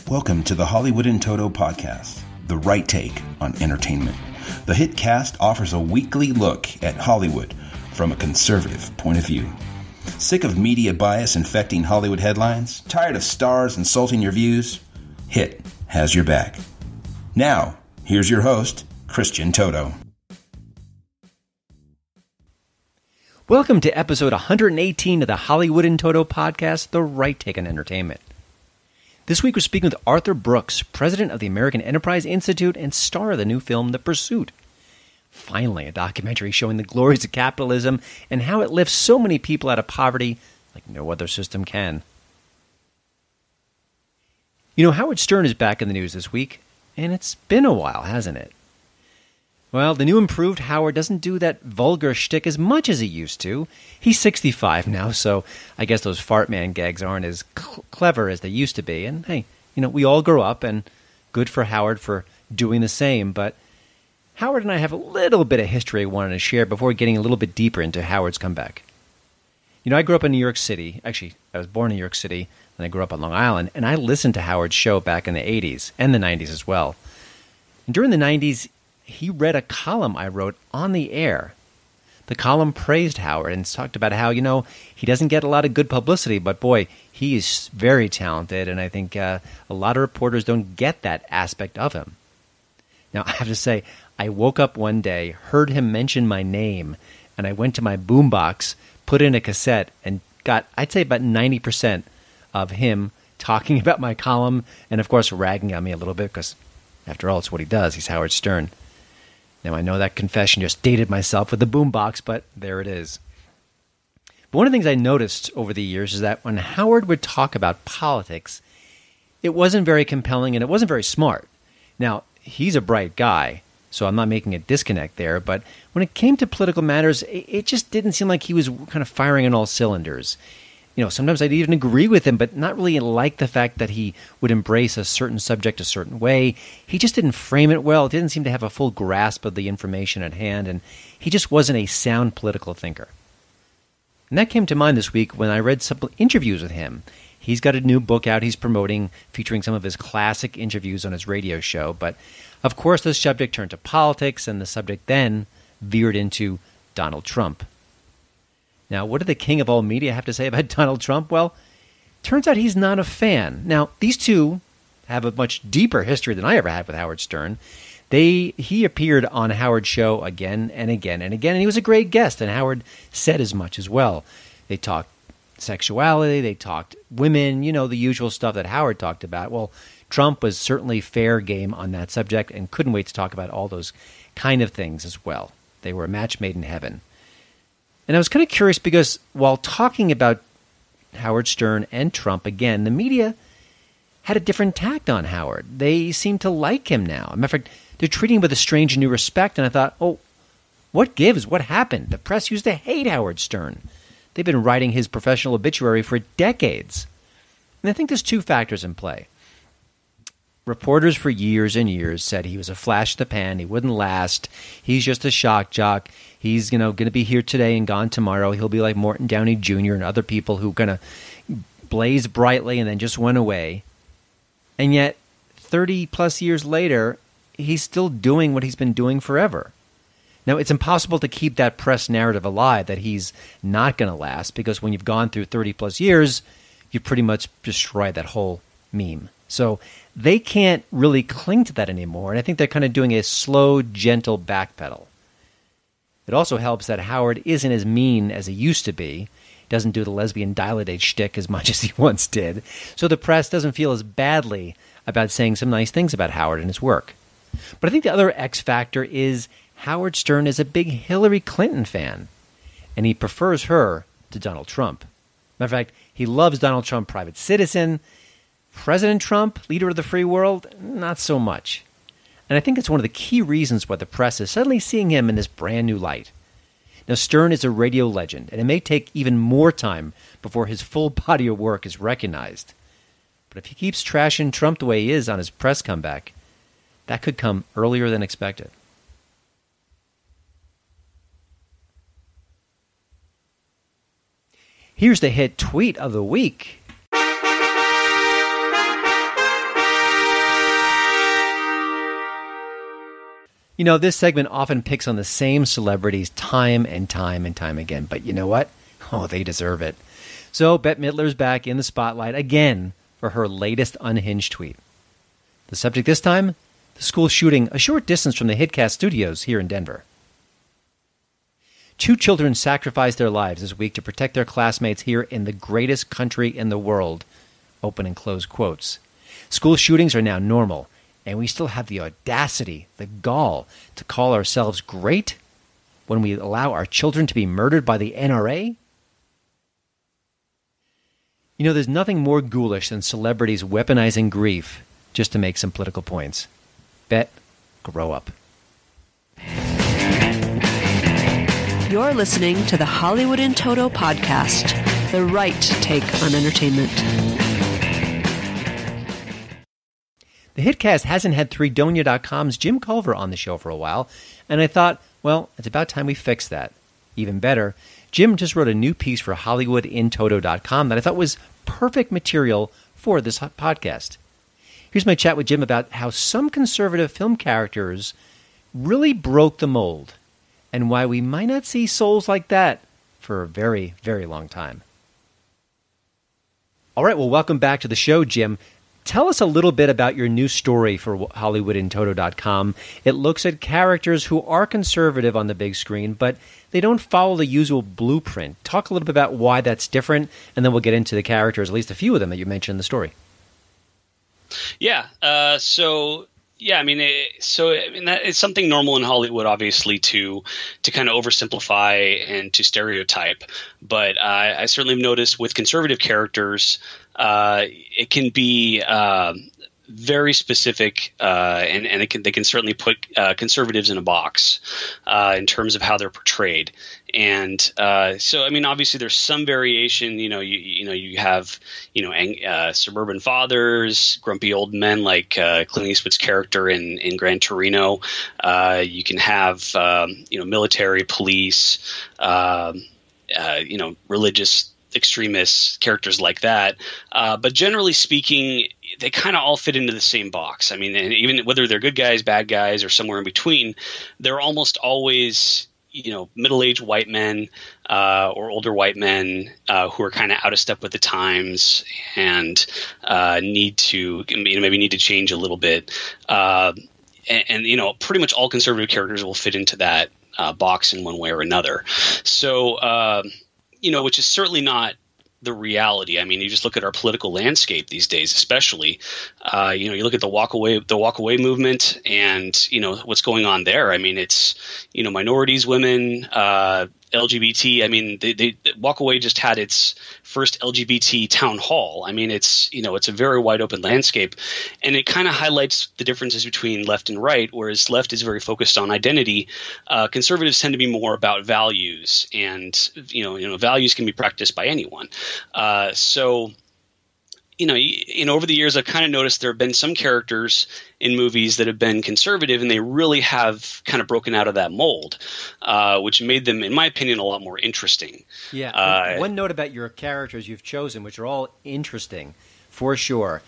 Welcome to the Hollywood in Toto podcast, the right take on entertainment. The HiT cast offers a weekly look at Hollywood from a conservative point of view. Sick of media bias infecting Hollywood headlines? Tired of stars insulting your views? HiT has your back. Now, here's your host, Christian Toto. Welcome to episode 118 of the Hollywood in Toto podcast, the right take on entertainment. This week we're speaking with Arthur Brooks, president of the American Enterprise Institute and star of the new film The Pursuit. Finally, a documentary showing the glories of capitalism and how it lifts so many people out of poverty like no other system can. You know, Howard Stern is back in the news this week, and it's been a while, hasn't it? Well, the new improved Howard doesn't do that vulgar shtick as much as he used to. He's 65 now, so I guess those fart man gags aren't as clever as they used to be. And hey, you know, we all grow up, and good for Howard for doing the same. But Howard and I have a little bit of history I wanted to share before getting a little bit deeper into Howard's comeback. You know, I grew up in New York City. Actually, I was born in New York City, and I grew up on Long Island. And I listened to Howard's show back in the 80s and the 90s as well. And during the 90s, he read a column I wrote on the air. The column praised Howard and talked about how, you know, he doesn't get a lot of good publicity, but boy, he is very talented, and I think a lot of reporters don't get that aspect of him. Now, I have to say, I woke up one day, heard him mention my name, and I went to my boombox, put in a cassette, and got, I'd say, about 90% of him talking about my column, and of course, ragging on me a little bit, because after all, it's what he does. He's Howard Stern. Now, I know that confession just dated myself with the boombox, but there it is. But one of the things I noticed over the years is that when Howard would talk about politics, it wasn't very compelling and it wasn't very smart. Now, he's a bright guy, so I'm not making a disconnect there, but when it came to political matters, it just didn't seem like he was kind of firing on all cylinders. You know, sometimes I'd even agree with him, but not really like the fact that he would embrace a certain subject a certain way. He just didn't frame it well. It didn't seem to have a full grasp of the information at hand, and he just wasn't a sound political thinker. And that came to mind this week when I read some interviews with him. He's got a new book out he's promoting, featuring some of his classic interviews on his radio show. But, of course, the subject turned to politics, and the subject then veered into Donald Trump. Now, what did the king of all media have to say about Donald Trump? Well, turns out he's not a fan. Now, these two have a much deeper history than I ever had with Howard Stern. He appeared on Howard's show again and again and again, and he was a great guest, and Howard said as much as well. They talked sexuality, they talked women, you know, the usual stuff that Howard talked about. Well, Trump was certainly fair game on that subject and couldn't wait to talk about all those kind of things as well. They were a match made in heaven. And I was kind of curious because while talking about Howard Stern and Trump again, the media had a different tact on Howard. They seem to like him now. As a matter of fact, they're treating him with a strange new respect. And I thought, oh, what gives? What happened? The press used to hate Howard Stern. They've been writing his professional obituary for decades. And I think there's two factors in play. Reporters for years and years said he was a flash in the pan, he wouldn't last, he's just a shock jock, he's going to be here today and gone tomorrow, he'll be like Morton Downey Jr. and other people who kind of blazed brightly and then just went away. And yet, 30 plus years later, he's still doing what he's been doing forever. Now, it's impossible to keep that press narrative alive that he's not going to last, because when you've gone through 30 plus years, you've pretty much destroyed that whole meme. So they can't really cling to that anymore, and I think they're kind of doing a slow, gentle backpedal. It also helps that Howard isn't as mean as he used to be. He doesn't do the lesbian dilate shtick as much as he once did, so the press doesn't feel as badly about saying some nice things about Howard and his work. But I think the other X factor is Howard Stern is a big Hillary Clinton fan, and he prefers her to Donald Trump. Matter of fact, he loves Donald Trump, private citizen. President Trump, leader of the free world, not so much. And I think it's one of the key reasons why the press is suddenly seeing him in this brand new light. Now, Stern is a radio legend, and it may take even more time before his full body of work is recognized. But if he keeps trashing Trump the way he is on his press comeback, that could come earlier than expected. Here's the hit tweet of the week. You know, this segment often picks on the same celebrities time and time and time again. But you know what? Oh, they deserve it. So Bette Midler's back in the spotlight again for her latest unhinged tweet. The subject this time, the school shooting a short distance from the HitCast studios here in Denver. 2 children sacrificed their lives this week to protect their classmates here in the greatest country in the world. Open and close quotes. School shootings are now normal, and we still have the audacity, the gall, to call ourselves great when we allow our children to be murdered by the NRA? You know, there's nothing more ghoulish than celebrities weaponizing grief just to make some political points. Bet, grow up. You're listening to the Hollywood in Toto podcast, the right take on entertainment. The HitCast hasn't had 3Donia.com's Jim Culver on the show for a while, and I thought, well, it's about time we fix that. Even better, Jim just wrote a new piece for HollywoodInToto.com that I thought was perfect material for this podcast. Here's my chat with Jim about how some conservative film characters really broke the mold, and why we might not see souls like that for a very, very long time. All right, well, welcome back to the show, Jim. Tell us a little bit about your new story for HollywoodInToto.com. It looks at characters who are conservative on the big screen, but they don't follow the usual blueprint. Talk a little bit about why that's different, and then we'll get into the characters, at least a few of them that you mentioned in the story. Yeah. That is something normal in Hollywood, obviously, to kind of oversimplify and to stereotype. But I certainly have noticed with conservative characters, it can be very specific, and they can certainly put conservatives in a box in terms of how they're portrayed. And so, I mean, obviously, there's some variation. You have suburban fathers, grumpy old men like Clint Eastwood's character in Gran Torino. You can have military, police, religious extremists, characters like that. But generally speaking, they kind of all fit into the same box. I mean, and even whether they're good guys, bad guys, or somewhere in between, they're almost always middle-aged white men or older white men who are kind of out of step with the times and need to change a little bit. And pretty much all conservative characters will fit into that box in one way or another. So, which is certainly not the reality. I mean, you just look at our political landscape these days, especially. You look at the walk away movement, and what's going on there. I mean, it's minorities, women, LGBT. I mean, they Walk Away just had its first LGBT town hall. I mean, it's a very wide open landscape, and it kind of highlights the differences between left and right. Whereas left is very focused on identity, conservatives tend to be more about values, and values can be practiced by anyone. So over the years, I've kind of noticed there have been some characters in movies that have been conservative, and they really have kind of broken out of that mold, which made them, in my opinion, a lot more interesting. Yeah. One note about your characters you've chosen, which are all interesting, for sure.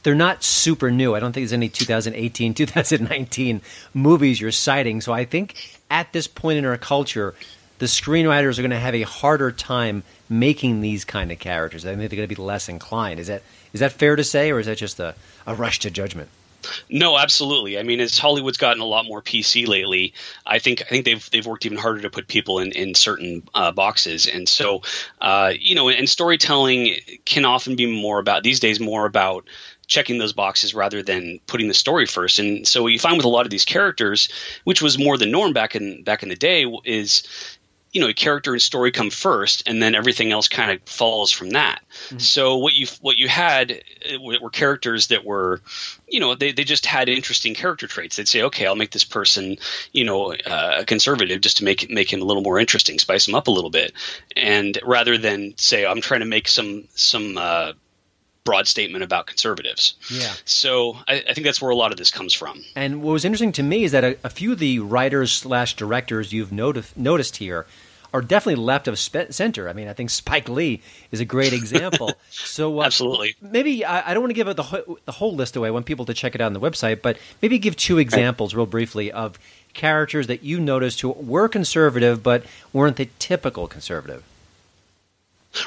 They're not super new. I don't think there's any 2018, 2019 movies you're citing. So I think at this point in our culture, the screenwriters are going to have a harder time making these kind of characters. I think they're going to be less inclined. Is that fair to say, or is that just a rush to judgment? No, absolutely. I mean, as Hollywood's gotten a lot more PC lately, I think they've worked even harder to put people in certain boxes. And so, and storytelling can often be more about checking those boxes rather than putting the story first. And so what you find with a lot of these characters, which was more the norm back in the day, is a character and story come first, and then everything else kind of follows from that. Mm-hmm. So what you had were characters that were, they just had interesting character traits. They'd say, okay, I'll make this person, a conservative just to make him a little more interesting, spice him up a little bit, and rather than say, I'm trying to make some broad statement about conservatives. Yeah. So I think that's where a lot of this comes from. And what was interesting to me is that a few of the writers / directors you've noticed here are definitely left of center. I mean, I think Spike Lee is a great example. So Absolutely. Maybe I don't want to give the whole list away. I want people to check it out on the website, but maybe give 2 examples real briefly of characters that you noticed who were conservative but weren't the typical conservative.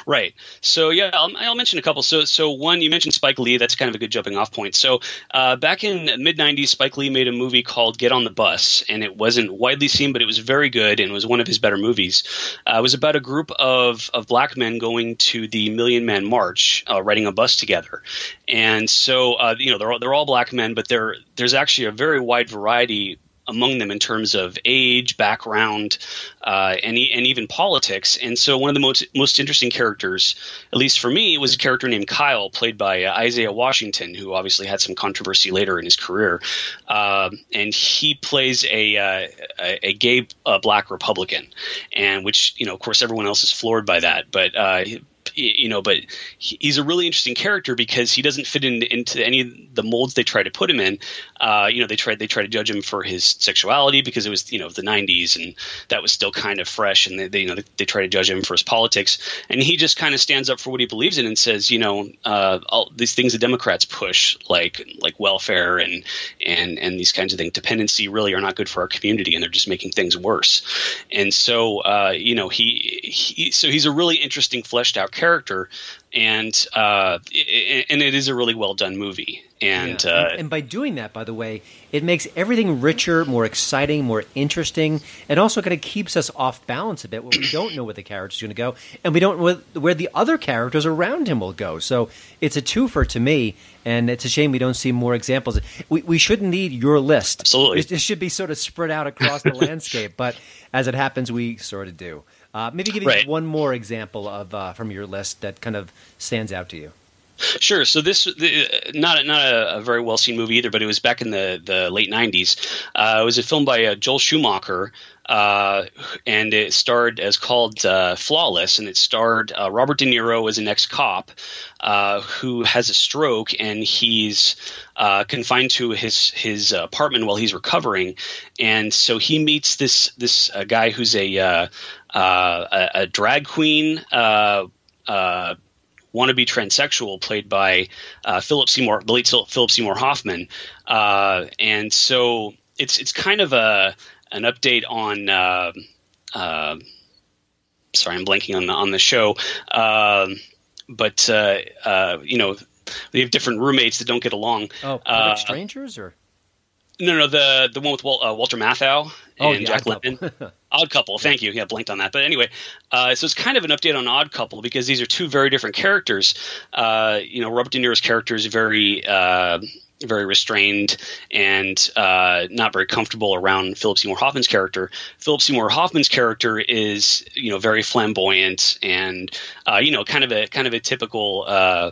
Right. So yeah, I'll mention a couple. So one, you mentioned Spike Lee. That's kind of a good jumping off point. So back in the mid-'90s, Spike Lee made a movie called Get on the Bus, and it wasn't widely seen, but it was very good and was one of his better movies. It was about a group of black men going to the Million Man March, riding a bus together. And so they're all black men, but there's actually a very wide variety among them in terms of age, background, and even politics. And so one of the most interesting characters, at least for me, was a character named Kyle, played by Isaiah Washington, who obviously had some controversy later in his career. And he plays a gay black Republican, and which, of course, everyone else is floored by that. But but he's a really interesting character because he doesn't fit into any of the molds they try to put him in. They try to judge him for his sexuality because it was the 90s and that was still kind of fresh, and they try to judge him for his politics, and he just kind of stands up for what he believes in and says, all these things the Democrats push, like welfare and these kinds of things, dependency, really are not good for our community, and they're just making things worse. And so he's a really interesting, fleshed out character, and it is a really well done movie. And by doing that, by the way, it makes everything richer, more exciting, more interesting, and also kind of keeps us off balance a bit when we don't know where the character's going to go, and we don't know where the other characters around him will go. So it's a twofer to me, and it's a shame we don't see more examples. We shouldn't need your list. Absolutely. It should be sort of spread out across the landscape, but as it happens, we sort of do. Maybe give me one more example of from your list that kind of stands out to you. Sure. So this not a very well seen movie either, but it was back in the late 90s. It was a film by Joel Schumacher, and it starred called Flawless, and it starred Robert De Niro as an ex-cop who has a stroke, and he's confined to his apartment while he's recovering, and so he meets this guy who's a drag queen. Wannabe transsexual, played by the late Philip Seymour Hoffman, and so it's kind of an update on. Sorry, I'm blanking on the show, but they have different roommates that don't get along. Oh, Perfect Strangers, or no, the one with Walter Matthau and Jack Lemmon. Odd Couple. Thank you. Yeah, blanked on that. But anyway, so it's kind of an update on Odd Couple because these are two very different characters. Robert De Niro's character is very restrained and not very comfortable around Philip Seymour Hoffman's character. Philip Seymour Hoffman's character is very flamboyant and kind of a typical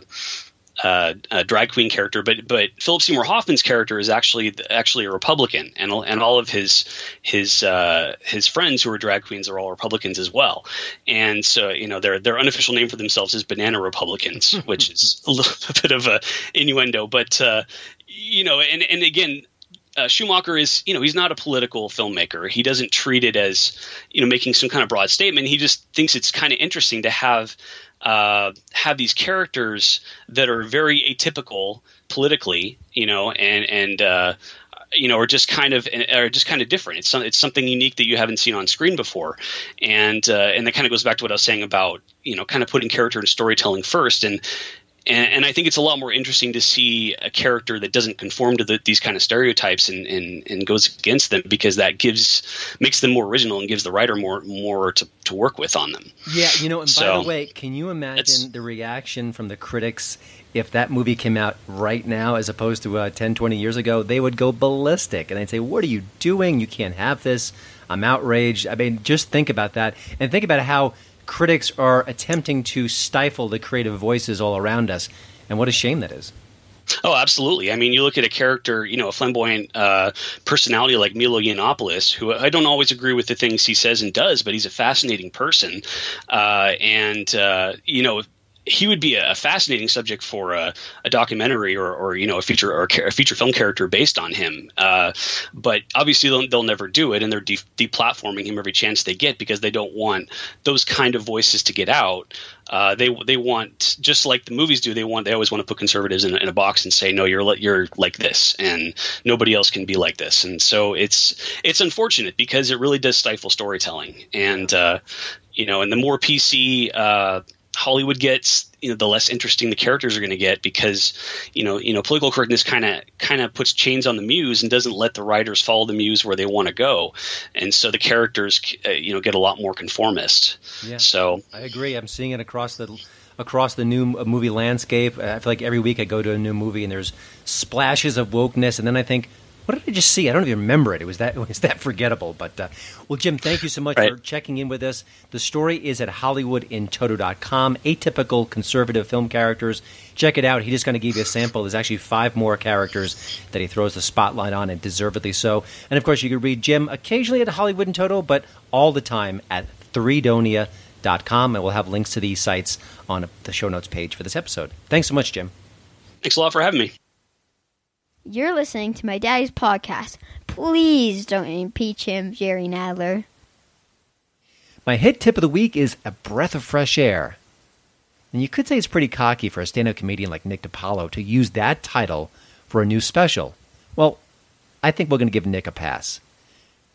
drag queen character, but Philip Seymour Hoffman's character is actually a Republican, and all of his friends who are drag queens are all Republicans as well. And so their unofficial name for themselves is Banana Republicans, which is a little bit of a innuendo. But and again, Schumacher is he's not a political filmmaker. He doesn't treat it as making some kind of broad statement. He just thinks it's kind of interesting to have these characters that are very atypical politically, are just kind of different. It's something unique that you haven't seen on screen before, and that kind of goes back to what I was saying about kind of putting character and storytelling first. And I think it's a lot more interesting to see a character that doesn't conform to these kind of stereotypes and goes against them, because that makes them more original and gives the writer more to work with on them. Yeah, and by the way, can you imagine the reaction from the critics if that movie came out right now as opposed to 10, 20 years ago? They would go ballistic, and they'd say, "What are you doing? You can't have this. I'm outraged." I mean, just think about that, and think about how critics are attempting to stifle the creative voices all around us, and what a shame that is. Oh, absolutely. I mean, you look at a character, a flamboyant personality like Milo Yiannopoulos, who I don't always agree with the things he says and does, but he's a fascinating person. he would be a fascinating subject for a documentary or a feature film character based on him. But obviously they'll never do it, and they're deplatforming him every chance they get because they don't want those kind of voices to get out. They want, just like the movies do, they always want to put conservatives in a box and say, no, you're like this, and nobody else can be like this. And so it's unfortunate because it really does stifle storytelling. And and the more PC Hollywood gets, the less interesting the characters are going to get because, political correctness kind of puts chains on the muse and doesn't let the writers follow the muse where they want to go, and so the characters, get a lot more conformist. Yeah, so I agree. I'm seeing it across the new movie landscape. I feel like every week I go to a new movie and there's splashes of wokeness, and then I think, what did I just see? I don't even remember it. It was that forgettable. But, well, Jim, thank you so much for checking in with us. The story is at HollywoodInToto.com, Atypical Conservative Film Characters. Check it out. He just going to give you a sample. There's actually 5 more characters that he throws the spotlight on, and deservedly so. And, of course, you can read Jim occasionally at Hollywood in Toto, but all the time at Threedonia.com, and we'll have links to these sites on the show notes page for this episode. Thanks so much, Jim. Thanks a lot for having me. You're listening to my daddy's podcast. Please don't impeach him, Jerry Nadler. My hit tip of the week is a breath of fresh air. And you could say it's pretty cocky for a stand-up comedian like Nick DiPaolo to use that title for a new special. Well, I think we're going to give Nick a pass.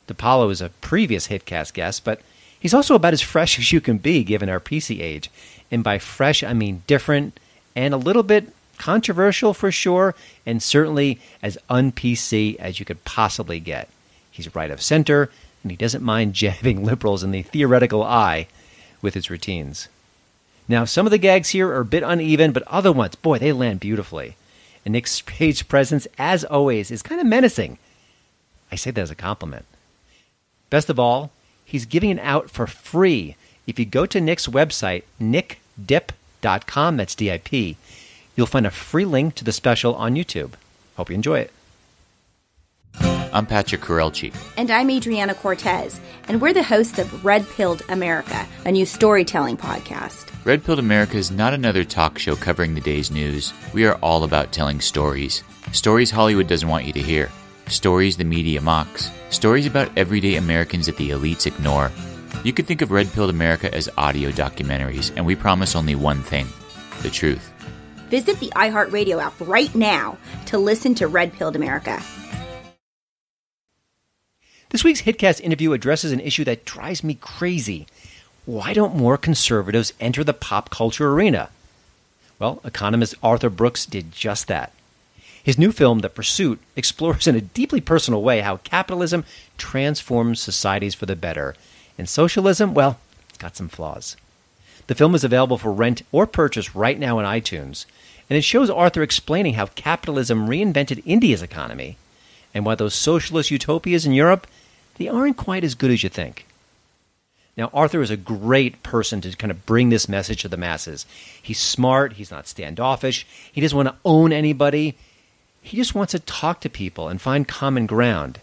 DiPaolo is a previous HitCast guest, but he's also about as fresh as you can be given our PC age. And by fresh, I mean different and a little bit controversial for sure, and certainly as un-PC as you could possibly get. He's right of center, and he doesn't mind jabbing liberals in the theoretical eye with his routines. Now, some of the gags here are a bit uneven, but other ones, boy, they land beautifully. And Nick's stage presence, as always, is kind of menacing. I say that as a compliment. Best of all, he's giving it out for free. If you go to Nick's website, nickdip.com, that's D-I-P, you'll find a free link to the special on YouTube. Hope you enjoy it. I'm Patrick Kurelchi. And I'm Adriana Cortez, and we're the hosts of Red Pilled America, a new storytelling podcast. Red Pilled America is not another talk show covering the day's news. We are all about telling stories. Stories Hollywood doesn't want you to hear. Stories the media mocks. Stories about everyday Americans that the elites ignore. You could think of Red Pilled America as audio documentaries, and we promise only one thing: the truth. Visit the iHeartRadio app right now to listen to Red Pilled America. This week's HitCast interview addresses an issue that drives me crazy. Why don't more conservatives enter the pop culture arena? Well, economist Arthur Brooks did just that. His new film, The Pursuit, explores in a deeply personal way how capitalism transforms societies for the better. And socialism, well, it's got some flaws. The film is available for rent or purchase right now on iTunes, and it shows Arthur explaining how capitalism reinvented India's economy, and why those socialist utopias in Europe, they aren't quite as good as you think. Now, Arthur is a great person to kind of bring this message to the masses. He's smart, he's not standoffish, he doesn't want to own anybody, he just wants to talk to people and find common ground.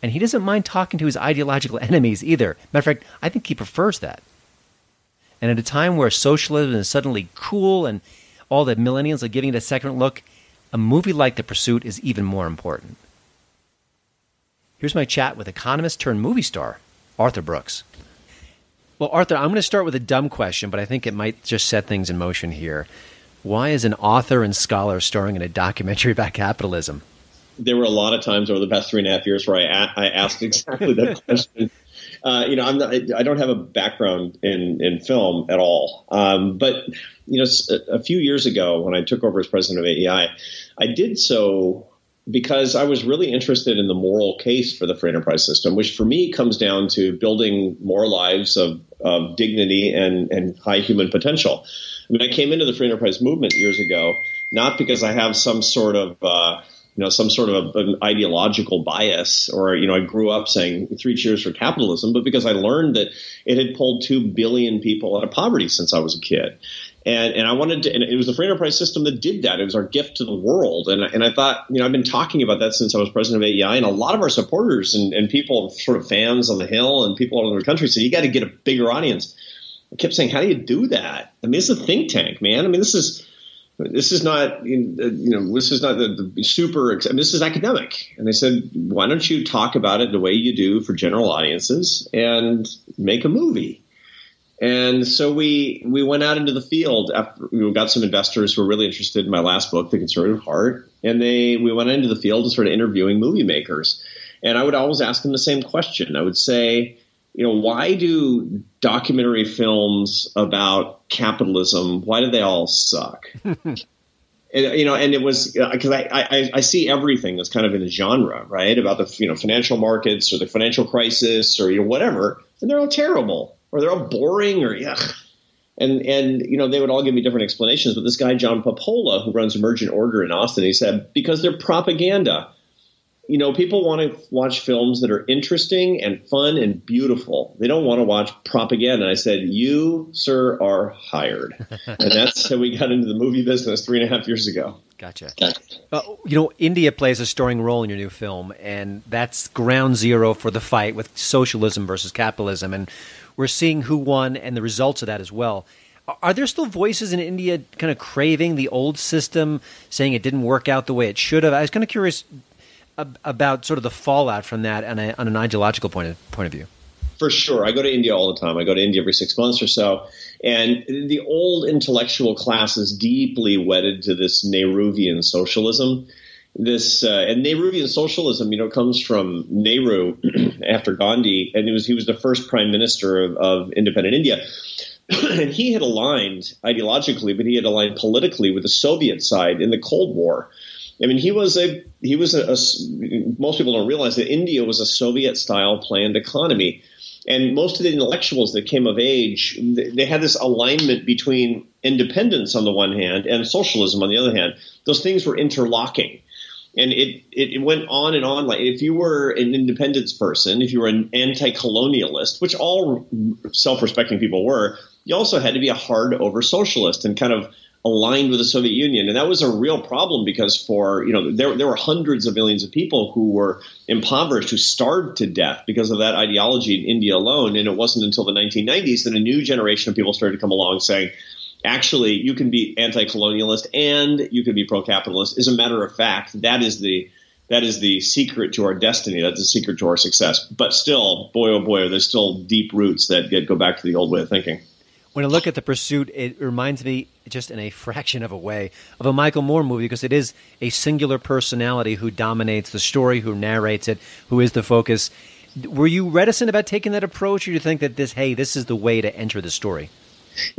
And he doesn't mind talking to his ideological enemies either. Matter of fact, I think he prefers that. And at a time where socialism is suddenly cool and all the millennials are giving it a second look, a movie like The Pursuit is even more important. Here's my chat with economist turned movie star, Arthur Brooks. Well, Arthur, I'm going to start with a dumb question, but I think it might just set things in motion here. Why is an author and scholar starring in a documentary about capitalism? There were a lot of times over the past 3.5 years where I asked exactly that question. I don't have a background in film at all. But a few years ago when I took over as president of AEI, I did so because I was really interested in the moral case for the free enterprise system, which for me comes down to building more lives of dignity and high human potential. I mean, I came into the free enterprise movement years ago, not because I have some sort of an ideological bias, or, I grew up saying 3 cheers for capitalism, but because I learned that it had pulled 2 billion people out of poverty since I was a kid. And I wanted to, and it was the free enterprise system that did that. It was our gift to the world. And I thought, I've been talking about that since I was president of AEI, and a lot of our supporters and people, sort of fans on the Hill and people all over the country said, you got to get a bigger audience. I kept saying, how do you do that? I mean, it's a think tank, man. I mean, this is not, this is not the super, I mean, this is academic. And they said, why don't you talk about it the way you do for general audiences and make a movie? And so we went out into the field after we got some investors who were really interested in my last book, The Conservative Heart. And we went into the field and started interviewing movie makers. And I would always ask them the same question. I would say, why do documentary films about capitalism, why do they all suck? And it was because I see everything that's kind of in a genre, right? About the financial markets or the financial crisis or whatever, and they're all terrible or they're all boring or yuck. And they would all give me different explanations. But this guy John Popola, who runs Emergent Order in Austin, he said because they're propaganda. People want to watch films that are interesting and fun and beautiful. They don't want to watch propaganda. And I said, you, sir, are hired. And that's how we got into the movie business 3.5 years ago. Gotcha. India plays a starring role in your new film, and that's ground zero for the fight with socialism versus capitalism. And we're seeing who won and the results of that as well. Are there still voices in India kind of craving the old system, saying it didn't work out the way it should have? I was kind of curious about sort of the fallout from that on an ideological point of view. For sure. I go to India all the time. I go to India every 6 months or so. And the old intellectual class is deeply wedded to this Nehruvian socialism. And Nehruvian socialism, comes from Nehru after Gandhi. And he was the first prime minister of independent India. And he had aligned ideologically, but he had aligned politically with the Soviet side in the Cold War. I mean, most people don't realize that India was a Soviet-style planned economy. And most of the intellectuals that came of age, they had this alignment between independence on the one hand and socialism on the other hand. Those things were interlocking. And it went on and on. Like if you were an independence person, if you were an anti-colonialist, which all self-respecting people were, you also had to be a hard-over socialist and kind of aligned with the Soviet Union. And that was a real problem because there were hundreds of millions of people who were impoverished, who starved to death because of that ideology in India alone. And it wasn't until the 1990s that a new generation of people started to come along saying, actually, you can be anti-colonialist and you can be pro-capitalist. As a matter of fact, that is the secret to our destiny. That's the secret to our success. But still, boy, oh boy, there's still deep roots that go back to the old way of thinking. When I look at The Pursuit, it reminds me, just in a fraction of a way, of a Michael Moore movie because it is a singular personality who dominates the story, who narrates it, who is the focus. Were you reticent about taking that approach, or do you think that this is the way to enter the story?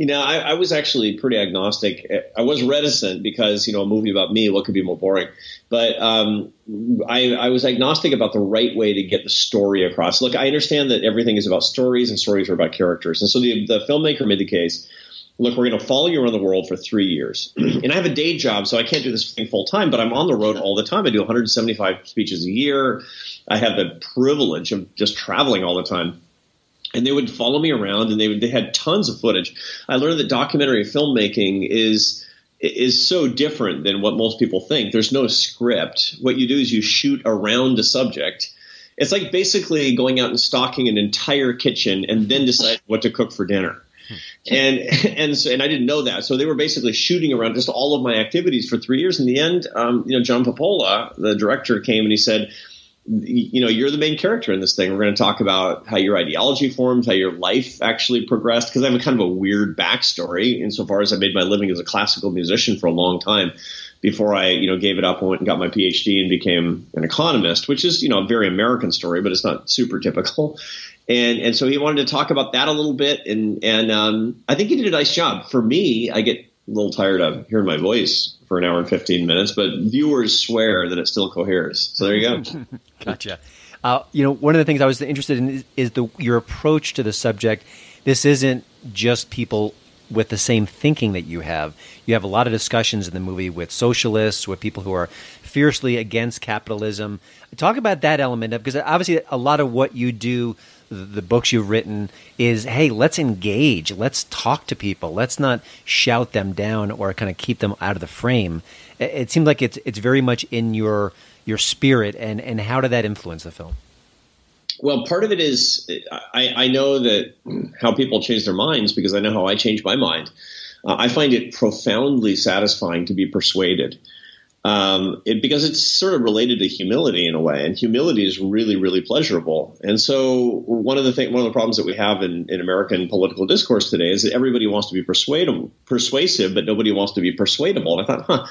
I was actually pretty agnostic. I was reticent because, a movie about me, what could be more boring? But I was agnostic about the right way to get the story across. Look, I understand that everything is about stories and stories are about characters. And so the filmmaker made the case, look, we're going to follow you around the world for 3 years. And I have a day job, so I can't do this thing full time, but I'm on the road all the time. I do 175 speeches a year. I have the privilege of just traveling all the time. And they would follow me around, and they had tons of footage. I learned that documentary filmmaking is so different than what most people think. There's no script. What you do is you shoot around a subject. It's like basically going out and stocking an entire kitchen and then decide what to cook for dinner. And I didn't know that. So they were basically shooting around just all of my activities for 3 years. In the end, John Popola, the director, came and he said, you're the main character in this thing. We're going to talk about how your ideology formed, how your life actually progressed. Because I have a kind of a weird backstory insofar as I made my living as a classical musician for a long time before I, gave it up and went and got my PhD and became an economist, which is, a very American story, but it's not super typical. And so he wanted to talk about that a little bit. And I think he did a nice job. For me, I get a little tired of hearing my voice for an hour and 15 minutes, but viewers swear that it still coheres. So there you go. Gotcha. One of the things I was interested in is your approach to the subject. This isn't just people with the same thinking that you have. You have a lot of discussions in the movie with socialists, with people who are fiercely against capitalism. Talk about that element of, because obviously a lot of what you do, the books you've written, is, hey, let's engage. Let's talk to people. Let's not shout them down or kind of keep them out of the frame. It seems like it's very much in your spirit. And how did that influence the film? Well, part of it is I know that how people change their minds because I know how I change my mind. I find it profoundly satisfying to be persuaded. Because it's sort of related to humility in a way, and humility is really, really pleasurable. And so one of the problems that we have in American political discourse today is that everybody wants to be persuasive, but nobody wants to be persuadable. And I thought,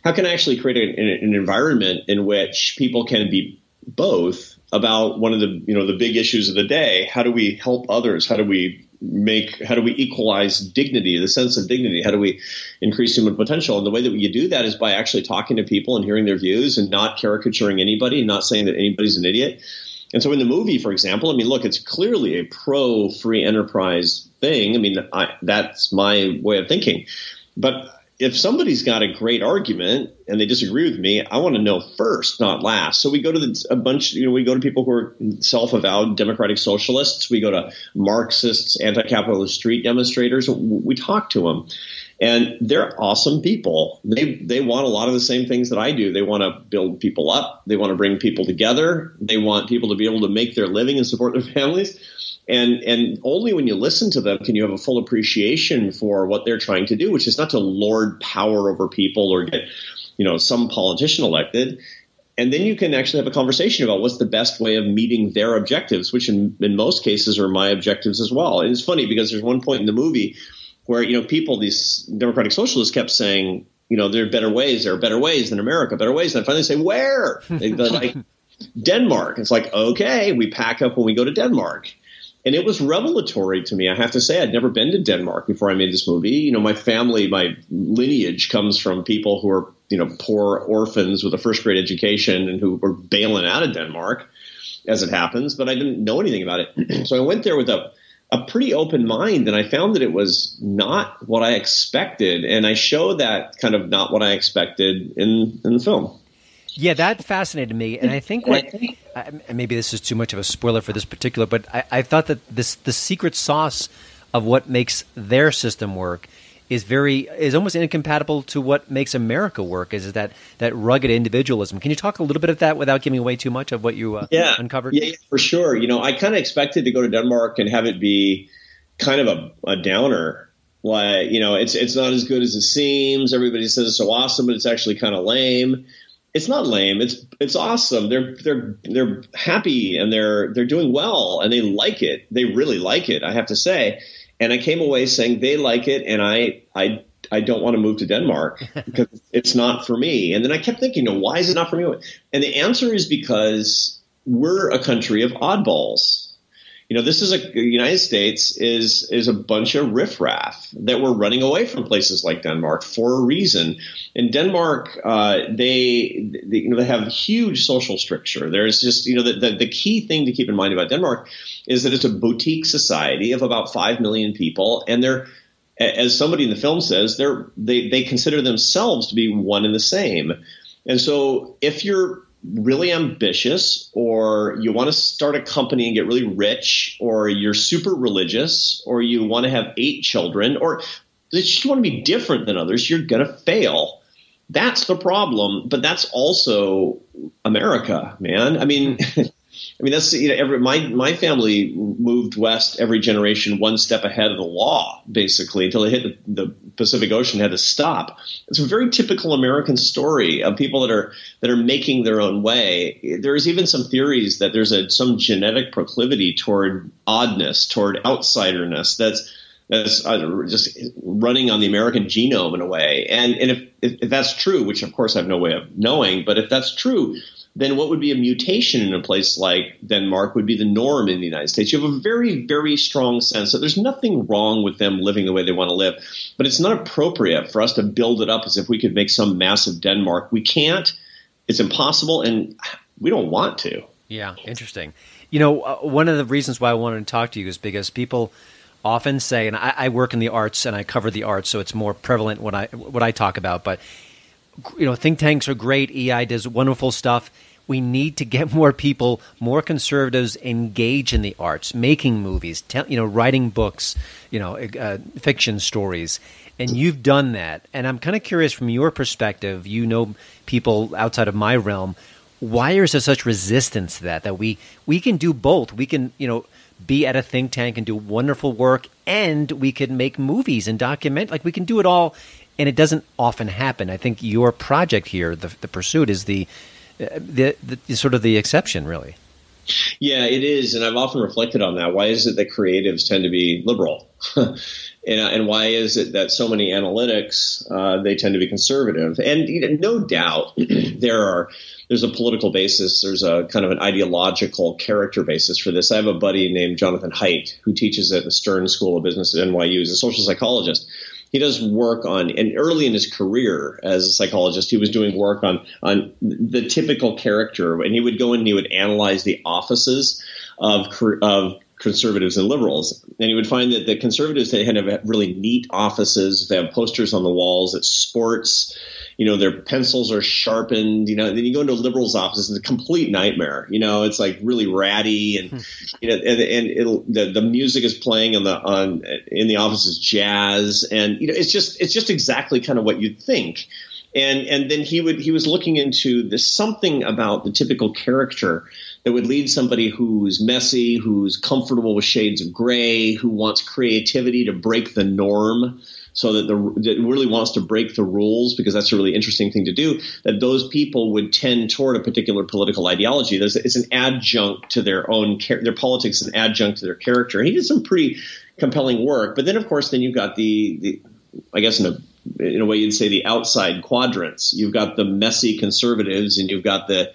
how can I actually create an environment in which people can be both about one of the big issues of the day? How do we help others? How do we equalize dignity, the sense of dignity? How do we increase human potential? And the way that you do that is by actually talking to people and hearing their views and not caricaturing anybody and not saying that anybody's an idiot. And so in the movie, for example, look, it's clearly a pro-free enterprise thing. That's my way of thinking. But if somebody's got a great argument and they disagree with me, I want to know first, not last. So we go to we go to people who are self-avowed democratic socialists. We go to Marxists, anti-capitalist street demonstrators. We talk to them. And they're awesome people. They want a lot of the same things that I do. They want to build people up. They want to bring people together. They want people to be able to make their living and support their families. And only when you listen to them can you have a full appreciation for what they're trying to do, which is not to lord power over people or get, some politician elected. And then you can actually have a conversation about what's the best way of meeting their objectives, which in most cases are my objectives as well. And it's funny because there's one point in the movie where, these democratic socialists kept saying, there are better ways than America, better ways. And I finally say, where? They're like, Denmark. It's like, okay, we pack up when we go to Denmark. And it was revelatory to me. I have to say, I'd never been to Denmark before I made this movie. My family, my lineage comes from people who are, poor orphans with a first grade education and who were bailing out of Denmark, as it happens. But I didn't know anything about it. So I went there with a pretty open mind, and I found that it was not what I expected. And I show that kind of not what I expected in the film. Yeah, that fascinated me, and I think maybe this is too much of a spoiler for this particular, but I thought that the secret sauce of what makes their system work is almost incompatible to what makes America work. Is that rugged individualism? Can you talk a little bit of that without giving away too much of what you uncovered? Yeah, for sure. I kind of expected to go to Denmark and have it be kind of a downer. Like, it's not as good as it seems. Everybody says it's so awesome, but it's actually kind of lame. It's not lame. It's awesome. They're happy and they're doing well and they like it. They really like it, I have to say. And I came away saying they like it, and I don't want to move to Denmark because it's not for me. And then I kept thinking, why is it not for me? And the answer is because we're a country of oddballs. This is the United States is a bunch of riffraff that were running away from places like Denmark for a reason. In Denmark, they have huge social structure. There's just, the key thing to keep in mind about Denmark is that it's a boutique society of about 5 million people. And they're, as somebody in the film says, they consider themselves to be one and the same. And so if you're really ambitious, or you want to start a company and get really rich, or you're super religious, or you want to have 8 children, or you just want to be different than others, you're going to fail. That's the problem. But that's also America, man. That's my family moved west every generation one step ahead of the law, basically, until they hit the Pacific Ocean, had to stop. It's a very typical American story of people that are making their own way. There's even some theories that there's some genetic proclivity toward oddness, toward outsiderness that's just running on the American genome in a way. And if that's true, which of course I have no way of knowing, but if that's true, then what would be a mutation in a place like Denmark would be the norm in the United States. You have a very, very strong sense that there's nothing wrong with them living the way they want to live, but it's not appropriate for us to build it up as if we could make some massive Denmark. We can't. It's impossible, and we don't want to. Yeah, interesting. One of the reasons why I wanted to talk to you is because people often say, and I work in the arts and I cover the arts, so it's more prevalent what I talk about, but think tanks are great. EI does wonderful stuff. We need to get more people, more conservatives engaged in the arts, making movies, writing books, fiction stories. And you've done that. And I'm kind of curious from your perspective, people outside of my realm, Why is there such resistance to that we can do both? We can, be at a think tank and do wonderful work, and we can make movies and document. Like, we can do it all, and it doesn't often happen. I think your project here, the Pursuit, is the sort of the exception, really. Yeah, it is, and I've often reflected on that. Why is it that creatives tend to be liberal? And why is it that so many analytics, they tend to be conservative? And no doubt there's a political basis. There's a kind of an ideological character basis for this. I have a buddy named Jonathan HiT who teaches at the Stern School of Business at NYU. He's a social psychologist. He does work on, and early in his career as a psychologist, he was doing work on the typical character, and he would go in and he would analyze the offices of conservatives and liberals. And you would find that the conservatives, they have really neat offices. They have posters on the walls at sports. Their pencils are sharpened. Then you go into a liberal's office, it's a complete nightmare. It's like really ratty, and the music is playing in the office is jazz, and it's just exactly kind of what you'd think. And then he was looking into this something about the typical character that would lead somebody who's messy, who's comfortable with shades of gray, who wants creativity to break the norm, so that that really wants to break the rules, because that's a really interesting thing to do, that those people would tend toward a particular political ideology. It's an adjunct to their politics, an adjunct to their character. And he did some pretty compelling work. But then, of course, you've got the I guess in a way you'd say the outside quadrants. You've got the messy conservatives, and you've got the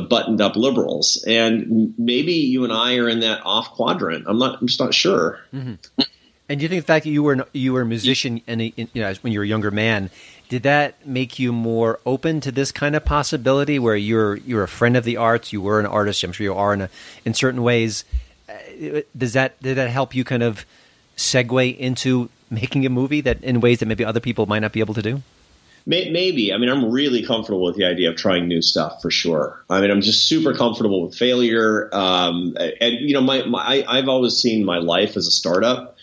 buttoned up liberals. And maybe you and I are in that off quadrant. I'm just not sure. Mm-hmm. And do you think the fact that you were a musician and when you were a younger man, did that make you more open to this kind of possibility, where you're a friend of the arts, you were an artist, I'm sure you are in certain ways? Did that help you kind of segue into making a movie that in ways that maybe other people might not be able to do? Maybe. I mean, I'm really comfortable with the idea of trying new stuff, for sure. I mean, I'm just super comfortable with failure. And I've always seen my life as a startup.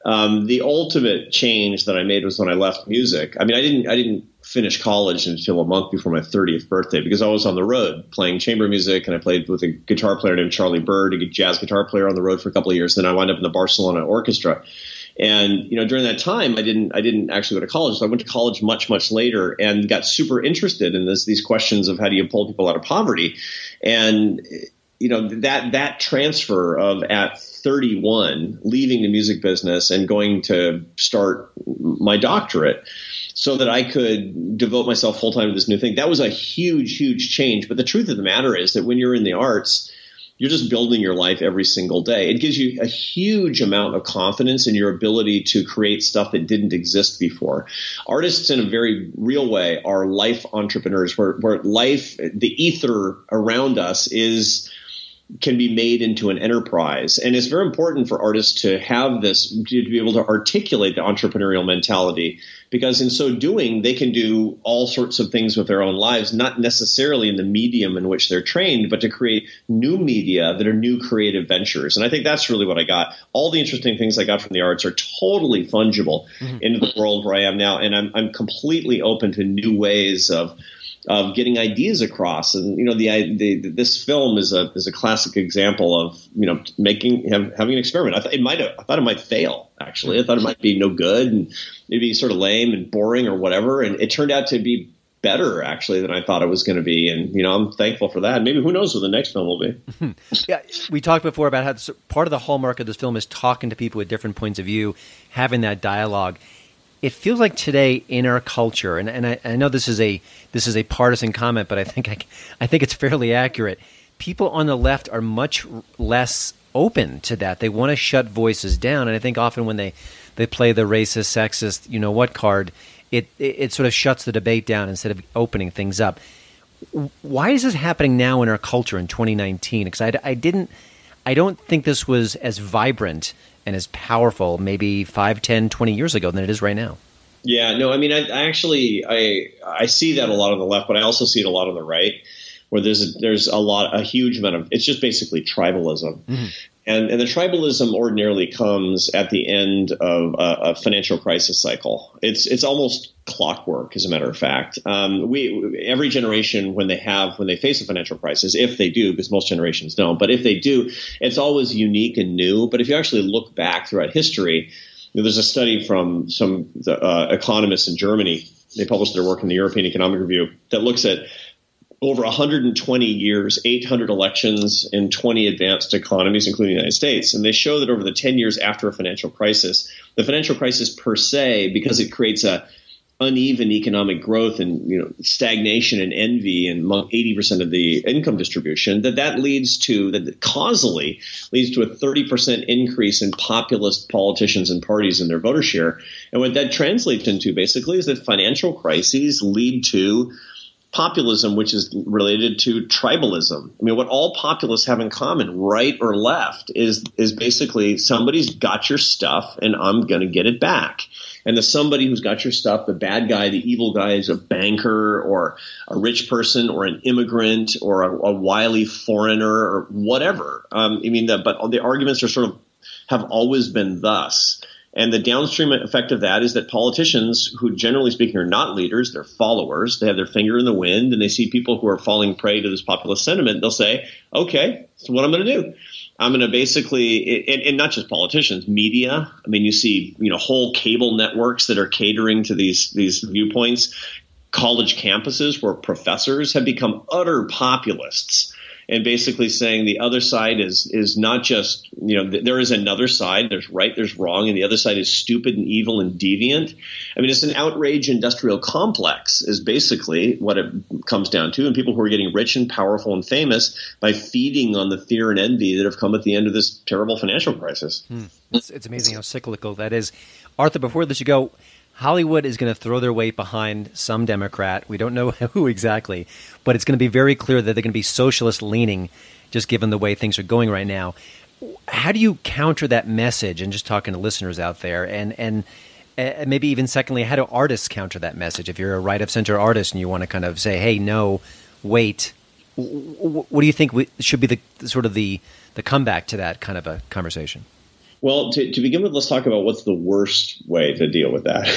The ultimate change that I made was when I left music. I mean, I didn't finish college until a month before my 30th birthday, because I was on the road playing chamber music, and I played with a guitar player named Charlie Bird, a jazz guitar player, on the road for a couple of years. Then I wound up in the Barcelona Orchestra. And, during that time, I didn't actually go to college. So I went to college much, much later, and got super interested in these questions of how do you pull people out of poverty. And, that transfer of at 31, leaving the music business and going to start my doctorate so that I could devote myself full time to this new thing, that was a huge, huge change. But the truth of the matter is that when you're in the arts, you're just building your life every single day. It gives you a huge amount of confidence in your ability to create stuff that didn't exist before. Artists, in a very real way, are life entrepreneurs, where life, the ether around us can be made into an enterprise. And it's very important for artists to have this, to be able to articulate the entrepreneurial mentality, because in so doing, they can do all sorts of things with their own lives, not necessarily in the medium in which they're trained, but to create new media that are new creative ventures. And I think that's really what I got. All the interesting things I got from the arts are totally fungible into the world where I am now. And I'm completely open to new ways of getting ideas across. And this film is a classic example of having an experiment. I thought it might fail. Actually, I thought it might be no good and it'd be sort of lame and boring or whatever. And it turned out to be better, actually, than I thought it was going to be. And I'm thankful for that. Maybe who knows what the next film will be. Yeah, we talked before about how part of the hallmark of this film is talking to people with different points of view, having that dialogue. It feels like today in our culture, and I know this is a partisan comment, but I think it's fairly accurate. People on the left are much less open to that. They want to shut voices down, and I think often when they play the racist, sexist, what card, it sort of shuts the debate down instead of opening things up. Why is this happening now in our culture in 2019? Because I don't think this was as vibrant and as powerful maybe 5, 10, 20 years ago than it is right now. Yeah, no, I mean, I see that a lot on the left, but I also see it a lot on the right, where there's a huge amount of, it's just basically tribalism. Mm-hmm. And the tribalism ordinarily comes at the end of a financial crisis cycle. It's almost clockwork, as a matter of fact. Every generation, when they face a financial crisis, if they do, because most generations don't, but if they do, it's always unique and new. But if you actually look back throughout history, there's a study from some economists in Germany. They published their work in the European Economic Review that looks at over 120 years, 800 elections in 20 advanced economies, including the United States. And they show that over the 10 years after a financial crisis, the financial crisis per se, because it creates a uneven economic growth and stagnation and envy and among 80% of the income distribution, that causally leads to a 30% increase in populist politicians and parties and their voter share. And what that translates into basically is that financial crises lead to populism, which is related to tribalism. I mean, what all populists have in common, right or left, is basically somebody's got your stuff and I'm going to get it back. And the somebody who's got your stuff, the bad guy, the evil guy, is a banker or a rich person or an immigrant or a wily foreigner or whatever. But the arguments have always been thus. And the downstream effect of that is that politicians, who generally speaking are not leaders, they're followers, they have their finger in the wind, and they see people who are falling prey to this populist sentiment. They'll say, okay, so what I'm going to do? I'm going to basically, and not just politicians, media. I mean, you see, whole cable networks that are catering to these viewpoints, college campuses where professors have become utter populists. And basically saying the other side is not just, there is another side, there's right, there's wrong, and the other side is stupid and evil and deviant. I mean, it's an outrage industrial complex is basically what it comes down to. And people who are getting rich and powerful and famous by feeding on the fear and envy that have come at the end of this terrible financial crisis. It's amazing how cyclical that is. Arthur, before we let you go, Hollywood is going to throw their weight behind some Democrat. We don't know who exactly, but it's going to be very clear that they're going to be socialist leaning, just given the way things are going right now. How do you counter that message? And just talking to listeners out there, and maybe even secondly, how do artists counter that message? If you're a right of center artist and you want to kind of say, "Hey, no, wait," what do you think should be the comeback to that kind of a conversation? Well, to begin with, let's talk about what's the worst way to deal with that.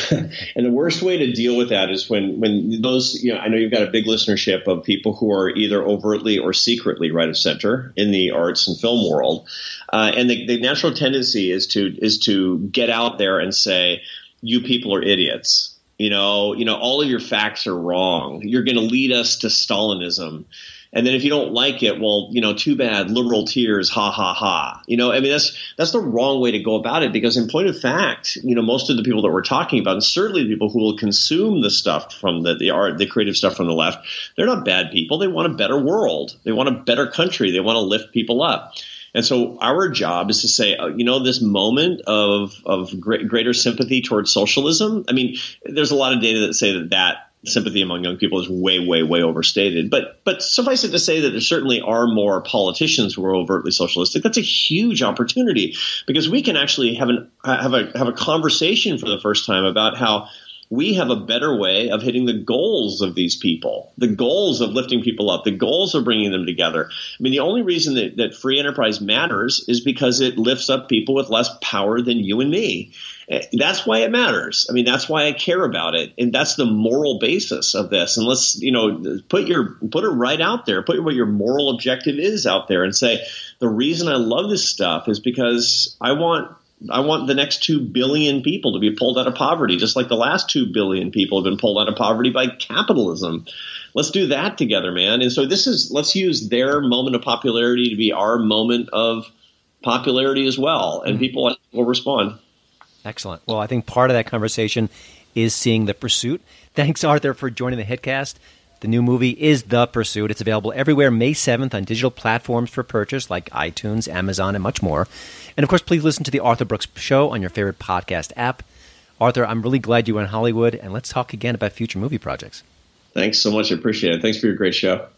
And the worst way to deal with that is when those, I know you've got a big listenership of people who are either overtly or secretly right of center in the arts and film world. And the natural tendency is to get out there and say, you people are idiots. All of your facts are wrong. You're going to lead us to Stalinism. And then if you don't like it, well, too bad, liberal tears, ha, ha, ha. That's the wrong way to go about it, because in point of fact, most of the people that we're talking about, and certainly the people who will consume the stuff from the art, the creative stuff from the left, they're not bad people. They want a better world. They want a better country. They want to lift people up. And so our job is to say, this moment of greater sympathy towards socialism. I mean, there's a lot of data that say that sympathy among young people is way, way, way overstated. But suffice it to say that there certainly are more politicians who are overtly socialistic. That's a huge opportunity, because we can actually have a conversation for the first time about how we have a better way of hitting the goals of these people, the goals of lifting people up, the goals of bringing them together. I mean, the only reason that free enterprise matters is because it lifts up people with less power than you and me. That's why it matters. I mean, that's why I care about it. And that's the moral basis of this. And let's, put it right out there, put what your moral objective is out there and say, the reason I love this stuff is because I want the next 2 billion people to be pulled out of poverty, just like the last 2 billion people have been pulled out of poverty by capitalism. Let's do that together, man. And so let's use their moment of popularity to be our moment of popularity as well. And people will respond. Excellent. Well, I think part of that conversation is seeing The Pursuit. Thanks, Arthur, for joining the HitCast. The new movie is The Pursuit. It's available everywhere May 7th on digital platforms for purchase like iTunes, Amazon, and much more. And, of course, please listen to The Arthur Brooks Show on your favorite podcast app. Arthur, I'm really glad you were in Hollywood, and let's talk again about future movie projects. Thanks so much. I appreciate it. Thanks for your great show.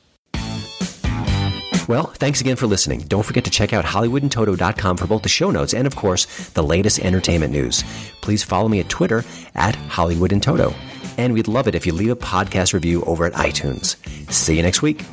Well, thanks again for listening. Don't forget to check out HollywoodandToto.com for both the show notes and, of course, the latest entertainment news. Please follow me at Twitter at HollywoodandToto. And we'd love it if you leave a podcast review over at iTunes. See you next week.